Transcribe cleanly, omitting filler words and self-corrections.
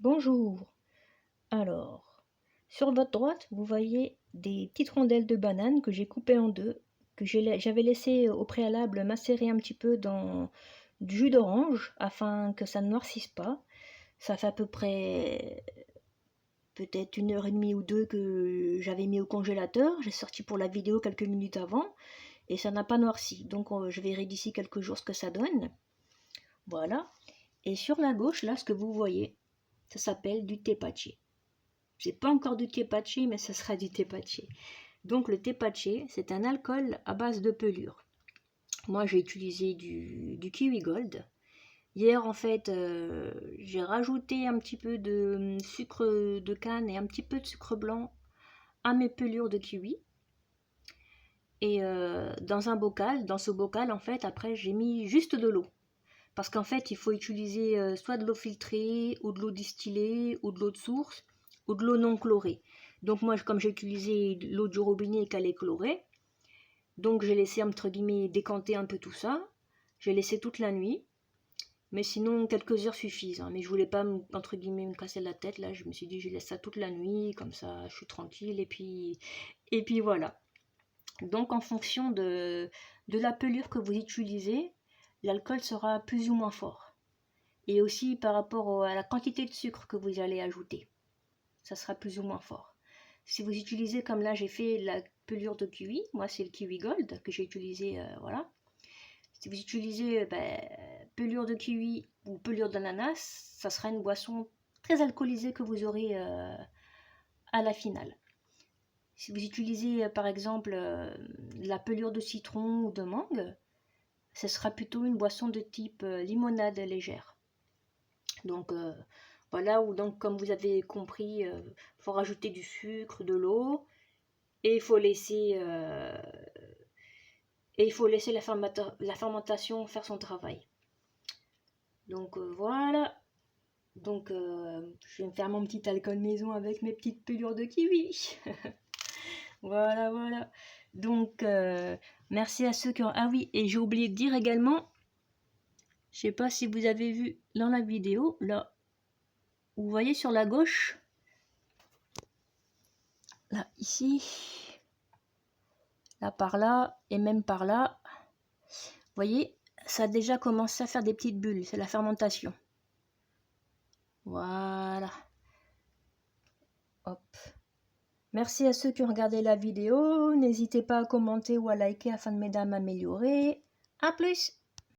Bonjour. Alors, sur votre droite, vous voyez des petites rondelles de banane que j'ai coupées en deux, que j'avais laissé au préalable macérer un petit peu dans du jus d'orange afin que ça ne noircisse pas. Ça fait à peu près peut-être 1 heure et demie ou deux que j'avais mis au congélateur. J'ai sorti pour la vidéo quelques minutes avant et ça n'a pas noirci. Donc je verrai d'ici quelques jours ce que ça donne. Voilà. Et sur la gauche, là, ce que vous voyez, ça s'appelle du tepache. C'est pas encore du tepache, mais ça sera du tepache. Donc le tepache, c'est un alcool à base de pelure. Moi, j'ai utilisé du kiwi gold. Hier, en fait, j'ai rajouté un petit peu de sucre de canne et un petit peu de sucre blanc à mes pelures de kiwi. Et dans ce bocal, en fait, après, j'ai mis juste de l'eau. Parce qu'en fait, il faut utiliser soit de l'eau filtrée, ou de l'eau distillée, ou de l'eau de source, ou de l'eau non chlorée. Donc moi, comme j'ai utilisé l'eau du robinet qu'elle est chlorée, donc j'ai laissé, entre guillemets, décanter un peu tout ça. J'ai laissé toute la nuit. Mais sinon, quelques heures suffisent. Mais je voulais pas, entre guillemets, me casser la tête. Là, je me suis dit, je laisse ça toute la nuit, comme ça, je suis tranquille. Et puis voilà. Donc en fonction de la pelure que vous utilisez, l'alcool sera plus ou moins fort. Et aussi par rapport à la quantité de sucre que vous allez ajouter. Ça sera plus ou moins fort. Si vous utilisez, comme là j'ai fait la pelure de kiwi, moi c'est le kiwi gold que j'ai utilisé, voilà. Si vous utilisez pelure de kiwi ou pelure d'ananas, ça sera une boisson très alcoolisée que vous aurez à la finale. Si vous utilisez par exemple la pelure de citron ou de mangue, ce sera plutôt une boisson de type limonade légère. Donc voilà, ou donc comme vous avez compris, faut rajouter du sucre, de l'eau, et il faut laisser la fermentation faire son travail. Donc voilà. Donc je vais me faire mon petit alcool maison avec mes petites pelures de kiwi. Voilà, voilà. Donc merci à ceux qui ont... Ah oui, et j'ai oublié de dire également, je sais pas si vous avez vu dans la vidéo, là, vous voyez sur la gauche, là, ici, là, par là, et même par là, vous voyez, ça a déjà commencé à faire des petites bulles, c'est la fermentation. Voilà. Hop. Merci à ceux qui ont regardé la vidéo, n'hésitez pas à commenter ou à liker afin de m'aider à m'améliorer. À plus!